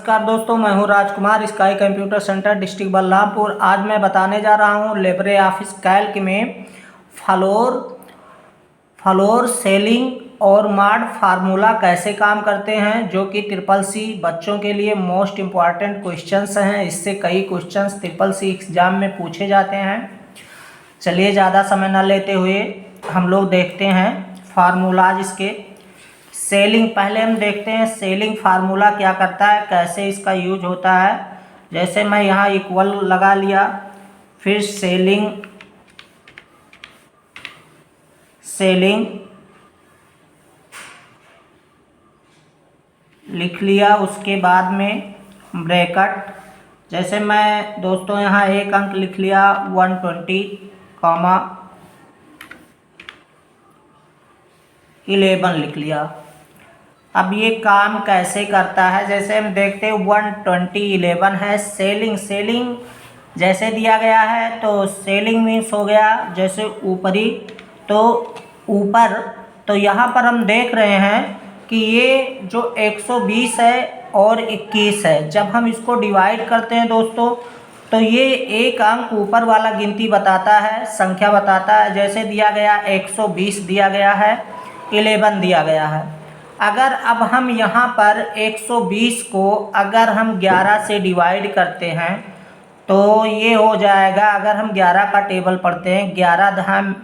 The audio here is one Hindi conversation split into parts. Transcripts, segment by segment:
नमस्कार दोस्तों, मैं हूं Rajkumar, sky computer centre district Balrampur. आज मैं बताने जा रहा हूं लिब्रे ऑफिस कैल्क में फ्लोर सेलिंग और माड फार्मूला कैसे काम करते हैं, जो कि ट्रिपल सी बच्चों के लिए मोस्ट इम्पॉर्टेंट क्वेश्चंस हैं। इससे कई क्वेश्चंस ट्रिपल सी एग्जाम में पूछे जाते हैं। चलिए ज़्यादा समय न लेते हुए हम लोग देखते हैं फार्मूलाज इसके। सेलिंग पहले हम देखते हैं सेलिंग फार्मूला क्या करता है, कैसे इसका यूज होता है। जैसे मैं यहाँ इक्वल लगा लिया, फिर सेलिंग लिख लिया, उसके बाद में ब्रैकेट। जैसे मैं दोस्तों यहाँ एक अंक लिख लिया 120, 11 लिख लिया। अब ये काम कैसे करता है, जैसे हम देखते हैं 120, 11 है। सेलिंग जैसे दिया गया है तो सेलिंग मीन्स हो गया जैसे ऊपरी, तो ऊपर। तो यहाँ पर हम देख रहे हैं कि ये जो 120 है और 21 है, जब हम इसको डिवाइड करते हैं दोस्तों तो ये एक अंक ऊपर वाला गिनती बताता है, संख्या बताता है। जैसे दिया गया 120 दिया गया है, 11 दिया गया है। अगर अब हम यहाँ पर 120 को अगर हम 11 से डिवाइड करते हैं तो ये हो जाएगा, अगर हम 11 का टेबल पढ़ते हैं, 11 धाम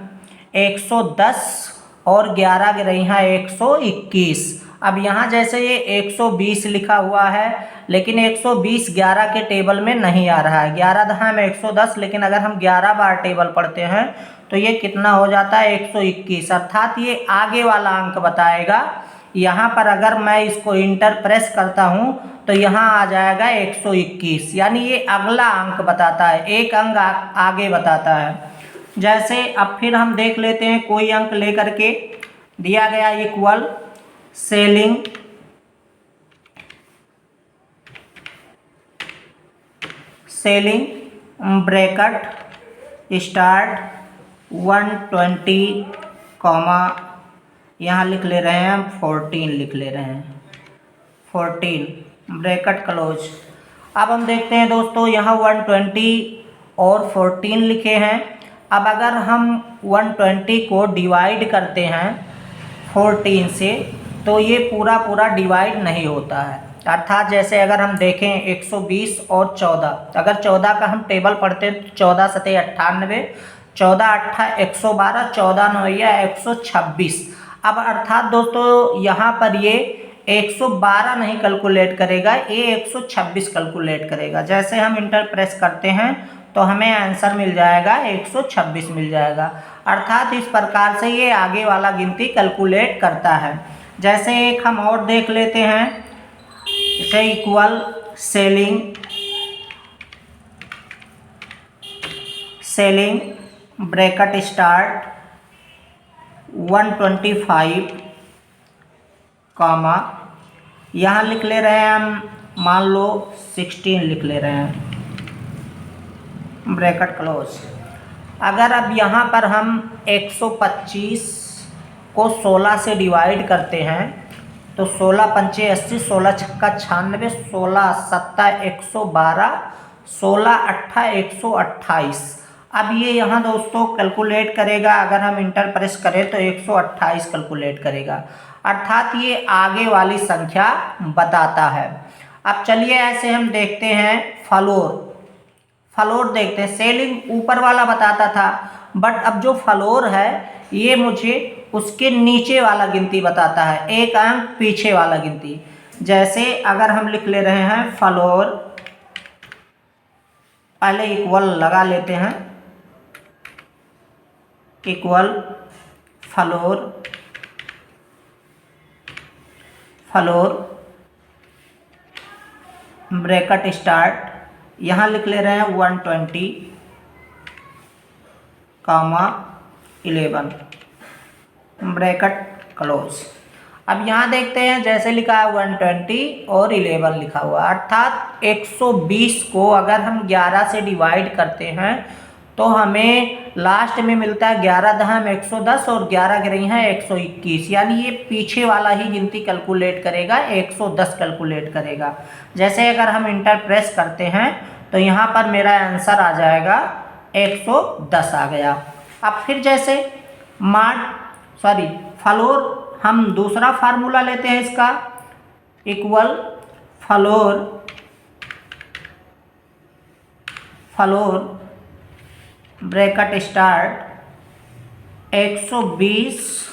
110 और 11 यहाँ 121। अब यहाँ जैसे ये 120 लिखा हुआ है, लेकिन 120 11 के टेबल में नहीं आ रहा है। 11 धाम 110, लेकिन अगर हम 11 बार टेबल पढ़ते हैं तो ये कितना हो जाता है, 121। अर्थात ये आगे वाला अंक बताएगा। यहाँ पर अगर मैं इसको इंटर प्रेस करता हूँ तो यहाँ आ जाएगा 121, यानी ये अगला अंक बताता है, एक अंक आगे बताता है। जैसे अब फिर हम देख लेते हैं कोई अंक लेकर के। दिया गया इक्वल सेलिंग ब्रैकेट स्टार्ट 120, यहाँ लिख ले रहे हैं हम 14, लिख ले रहे हैं 14, ब्रैकेट क्लोज। अब हम देखते हैं दोस्तों यहाँ 120 और 14 लिखे हैं। अब अगर हम 120 को डिवाइड करते हैं 14 से तो ये पूरा डिवाइड नहीं होता है। अर्थात जैसे अगर हम देखें 120 और 14, अगर 14 का हम टेबल पढ़ते हैं तो 14 सते 98, 14 अट्ठा 112, 14 नौया 126। अब अर्थात दोस्तों यहाँ पर ये 112 नहीं कैलकुलेट करेगा, ये 126 कैलकुलेट करेगा। जैसे हम इंटर प्रेस करते हैं तो हमें आंसर मिल जाएगा 126 मिल जाएगा। अर्थात इस प्रकार से ये आगे वाला गिनती कैलकुलेट करता है। जैसे एक हम और देख लेते हैं, इसे इक्वल सेलिंग ब्रैकेट स्टार्ट 125, यहाँ लिख ले रहे हैं हम, मान लो 16 लिख ले रहे हैं, ब्रैकेट क्लोज। अगर अब यहाँ पर हम 125 को 16 से डिवाइड करते हैं तो 16 पंचे 80, 16 छक्का 96, 16 सत्ता 112, 16 अट्ठा 128। अब ये यहाँ दोस्तों कैलकुलेट करेगा, अगर हम इंटर प्रेस करें तो 128 कैलकुलेट करेगा। अर्थात ये आगे वाली संख्या बताता है। अब चलिए ऐसे हम देखते हैं फ्लोर देखते हैं। सेलिंग ऊपर वाला बताता था, बट अब जो फ्लोर है ये मुझे उसके नीचे वाला गिनती बताता है, एक अंक पीछे वाला गिनती। जैसे अगर हम लिख ले रहे हैं फ्लोर, पहले इक्वल लगा लेते हैं, इक्वल फ्लोर ब्रैकेट स्टार्ट, यहाँ लिख ले रहे हैं 120, 11 ब्रैकेट क्लोज। अब यहाँ देखते हैं जैसे लिखा है 120 और 11 लिखा हुआ, अर्थात 120 को अगर हम 11 से डिवाइड करते हैं तो हमें लास्ट में मिलता है 11 दहम 110 और 11 गिरी हैं 121, यानी ये पीछे वाला ही गिनती कैलकुलेट करेगा, 110 कैलकुलेट करेगा। जैसे अगर हम इंटर प्रेस करते हैं तो यहाँ पर मेरा आंसर आ जाएगा 110 आ गया। अब फिर जैसे फ्लोर, हम दूसरा फार्मूला लेते हैं इसका, इक्वल फ्लोर ब्रैकेट स्टार्ट 120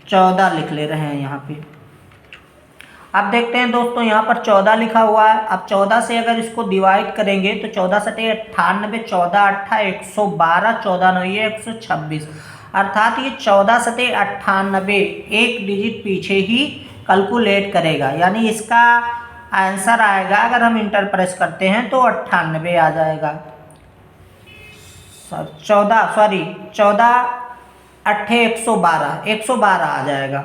14 लिख ले रहे हैं यहाँ पे। अब देखते हैं दोस्तों, यहाँ पर 14 लिखा हुआ है। अब 14 से अगर इसको डिवाइड करेंगे तो 14 सटे 98, 14 अट्ठा 112, 14 9 126, अर्थात ये 14 सटे 98 एक डिजिट पीछे ही कैलकुलेट करेगा, यानी इसका आंसर आएगा, अगर हम इंटर प्रेस करते हैं तो 98 आ जाएगा। 14 अट्ठे 112 आ जाएगा।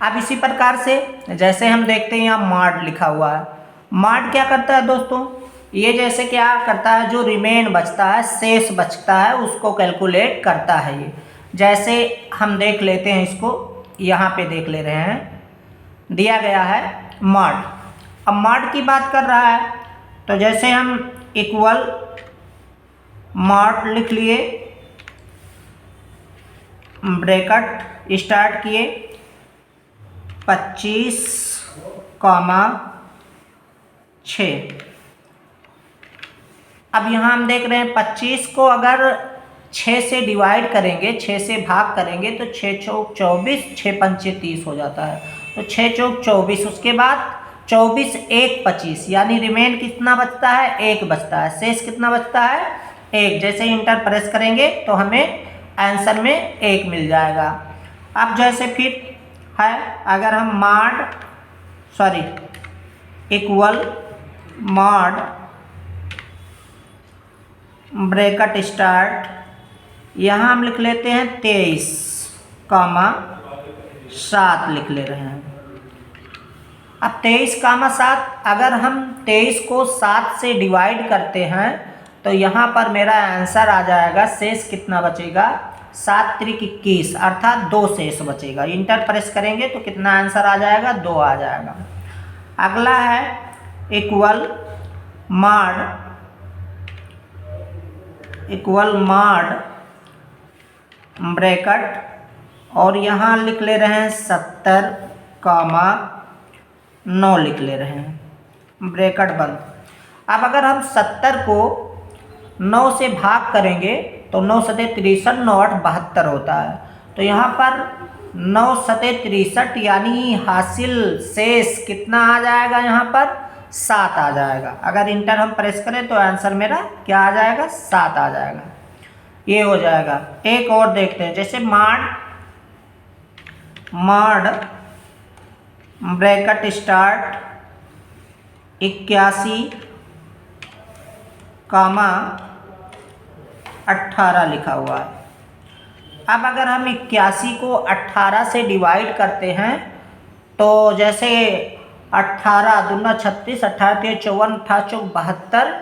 अब इसी प्रकार से जैसे हम देखते हैं यहाँ माड लिखा हुआ है। माड क्या करता है दोस्तों, ये जैसे क्या करता है, जो रिमेन बचता है, शेष बचता है, उसको कैलकुलेट करता है। ये जैसे हम देख लेते हैं, इसको यहाँ पे देख ले रहे हैं, दिया गया है माड। अब माड की बात कर रहा है तो जैसे हम इक्वल माड लिख लिए, ब्रैकेट स्टार्ट किए 25, 6। अब यहाँ हम देख रहे हैं 25 को अगर 6 से डिवाइड करेंगे, 6 से भाग करेंगे तो 6 चौक 24, 6 पंचे 30 हो जाता है, तो 6 चौक 24, उसके बाद 24 1 25, यानी रिमेन कितना बचता है, 1 बचता है, शेष कितना बचता है, 1। जैसे इंटर प्रेस करेंगे तो हमें आंसर में 1 मिल जाएगा। अब जैसे फिर है, अगर हम इक्वल माड ब्रैकेट स्टार्ट, यहाँ हम लिख लेते हैं 23, 7 लिख ले रहे हैं। अब 23, 7, अगर हम 23 को 7 से डिवाइड करते हैं तो यहाँ पर मेरा आंसर आ जाएगा, शेष कितना बचेगा, 7 त्रिक 21, अर्थात 2 शेष बचेगा। इंटर प्रेस करेंगे तो कितना आंसर आ जाएगा, 2 आ जाएगा। अगला है इक्वल माड ब्रैकेट, और यहाँ लिख ले रहे हैं 70, 9 लिख ले रहे हैं, ब्रैकेट बंद। अब अगर हम 70 को 9 से भाग करेंगे तो 9 सते 63, 9 8 72 होता है, तो यहाँ पर 9 सते 63, यानी हासिल शेष कितना आ जाएगा, यहाँ पर 7 आ जाएगा। अगर इंटर हम प्रेस करें तो आंसर मेरा क्या आ जाएगा, 7 आ जाएगा। ये हो जाएगा। एक और देखते हैं, जैसे माड ब्रैकेट स्टार्ट 81, 18 लिखा हुआ है। अब अगर हम 81 को 18 से डिवाइड करते हैं तो जैसे 18 दूना 36, 18 3 54, 18 चौक 72,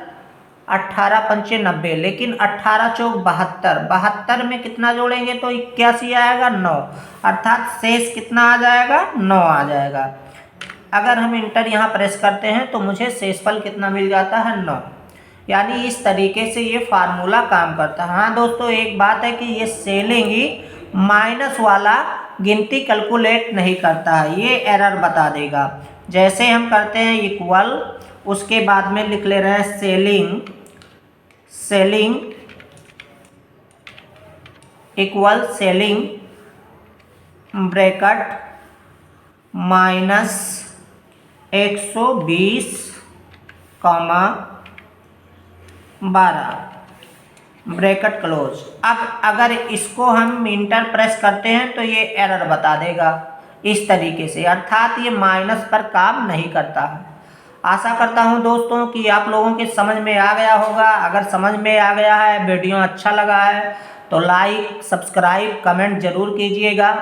18 पंचे 90, लेकिन 18 चौक 72, 72 में कितना जोड़ेंगे तो 81 आएगा, 9, अर्थात शेष कितना आ जाएगा, 9 आ जाएगा। अगर हम इंटर यहाँ प्रेस करते हैं तो मुझे शेषफल कितना मिल जाता है, 9। यानी इस तरीके से ये फार्मूला काम करता है। हाँ दोस्तों, एक बात है कि ये सेलिंग ही माइनस वाला गिनती कैलकुलेट नहीं करता है, ये एरर बता देगा। जैसे हम करते हैं इक्वल, उसके बाद में लिख ले रहे हैं selling equal selling bracket minus 120, 12 bracket close. अब अगर इसको हम इंटर प्रेस करते हैं तो ये एरर बता देगा इस तरीके से, अर्थात ये माइनस पर काम नहीं करता है। आशा करता हूँ दोस्तों कि आप लोगों के समझ में आ गया होगा। अगर समझ में आ गया है, वीडियो अच्छा लगा है तो लाइक, सब्सक्राइब, कमेंट जरूर कीजिएगा।